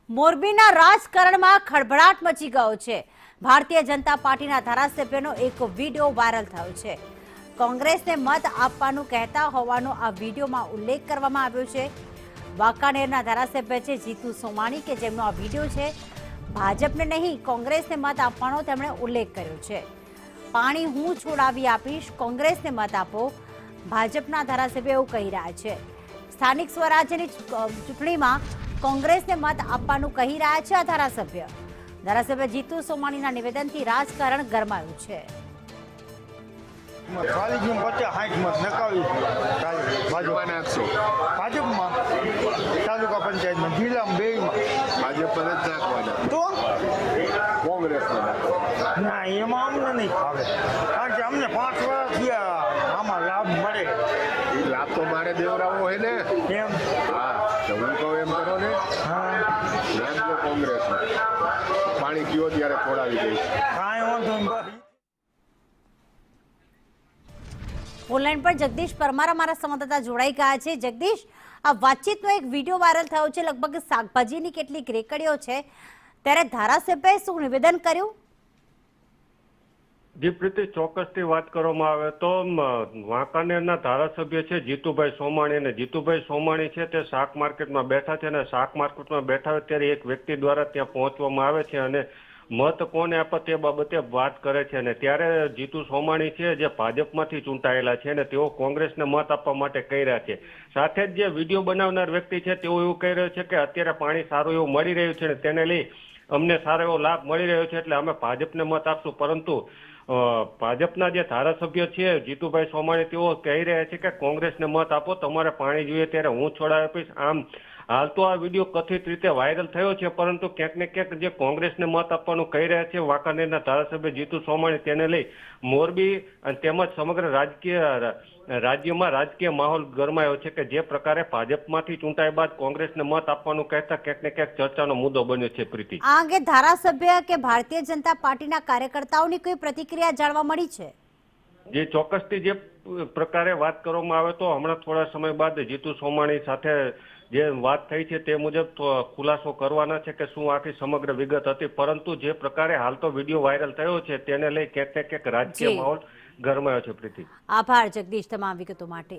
મોરબીના રાજકારણમાં ખળભળાટ મચી ગયો છે। ભારતીય જનતા પાર્ટીના ધારાસભ્યનો એક વિડીયો વાયરલ થયો છે। કોંગ્રેસને મત આપવાનું કહેતા હોવાનો આ વિડીયોમાં ઉલ્લેખ કરવામાં આવ્યો છે। વાંકાનેરના ધારાસભ્ય છે જીતુ સોમાણી કે જેમનો આ વિડીયો છે। ભાજપને નહીં કોંગ્રેસને મત આપવાનો તેમણે ઉલ્લેખ કર્યો છે। પાણી હું છોડાવી આપીશ, કોંગ્રેસને મત આપો, ભાજપના ધારાસભ્ય એવું કહી રહ્યા છે। સ્થાનિક સ્વરાજ્યની ચૂંટણીમાં કોંગ્રેસને મત આપવાનું કહી રહ્યા છે આ ધારાસભ્ય જીતુ સોમાણીના નિવેદનથી રાજકારણ ગરમાયું છે। તાલુકા પંચાયતમાં જિલ્લામાં બેમાં ભાજપ પર જ નાખવાના તો કોંગ્રેસ ના એમાં અમને નહીં ફાવે, કારણ કે અમને 5 વર્ષ થયા આમાં લાભ મળે। એ લાભ તો મારે દેવરાવો હોય ને। એમ હા તો હું કહું એમ કરો ને, હા નાખજો કોંગ્રેસ પાણી કયો ત્યારે ખોડાવી દઈશ। કાંઈ વાંધો નહીં બસ। ઓનલાઈન પર જગદીશ પરમાર અમારા સંવાદદાતા જોડાઈ ગયા છે। જગદીશ, આ વાતચીતનો એક વિડીયો વાયરલ થયો છે, લગભગ શાકભાજીની કેટલીક રેકડીઓ છે, ત્યારે ધારાસભ્યએ શું નિવેદન કર્યું? જી પ્રીતિ, ચોક્કસથી વાત કરવામાં આવે તો વાંકાનેરના ધારાસભ્ય છે જીતુભાઈ સોમાણી, અને જીતુભાઈ સોમાણી છે તે શાક માર્કેટમાં બેઠા છે, અને શાક માર્કેટમાં બેઠા હોય ત્યારે એક વ્યક્તિ દ્વારા ત્યાં પહોંચવામાં આવે છે અને મત કોને આપે તે બાબતે વાત કરે છે। અને ત્યારે જીતુ સોમાણી છે જે ભાજપમાંથી ચૂંટાયેલા છે અને તેઓ કોંગ્રેસને મત આપવા માટે કહી રહ્યા છે। સાથે જ જે વિડીયો બનાવનાર વ્યક્તિ છે તેઓ એવું કહી રહ્યો છે કે અત્યારે પાણી સારું એવું મળી રહ્યું છે અને તેને લઈ અમને સારો એવો લાભ મળી રહ્યો છે, એટલે અમે ભાજપને મત આપશું। પરંતુ ભાજપના જે ધારાસભ્ય છે જીતુભાઈ સોમાણી તેઓ કહી રહ્યા છે કે કોંગ્રેસને મત આપો, તમારે પાણી જોઈએ ત્યારે હું છોડાવી આપીશ। આમ હાલ તો આ વિડીયો કથિત રીતે વાયરલ થયો છે, પરંતુ ક્યાંક ને ક્યાંક જે કોંગ્રેસને મત આપવાનું કહી રહ્યા છે વાંકાનેરના ધારાસભ્ય જીતુ સોમાણી, તેને લઈ મોરબી અને તેમજ સમગ્ર રાજ્યમાં રાજકીય માહોલ ગરમાયો છે કે જે પ્રકારે ભાજપમાંથી ચૂંટાયા બાદ કોંગ્રેસને મત આપવાનું કહેતા ક્યાંક ને ક્યાંક ચર્ચાનો મુદ્દો બન્યો છે। પ્રીતિ, આ અંગે ધારાસભ્ય કે ભારતીય જનતા પાર્ટીના કાર્યકર્તાઓની કોઈ પ્રતિક્રિયા જાણવા મળી છે? જે ચોક્કસથી જે પ્રકારે વાત કરવામાં આવે તો હમણાં થોડા સમય બાદ જીતુ સોમાણી સાથે જે વાત થઈ છે તે મુજબ ખુલાસો કરવાના છે કે શું આખી સમગ્ર વિગત હતી, પરંતુ જે પ્રકારે હાલ તો વિડીયો વાયરલ થયો છે તેને લઈ ક્યાંક ને ક્યાંક રાજકીય માહોલ ગરમાયો છે। પ્રીતિ, આભાર જગદીશ તમામ વિગતો માટે।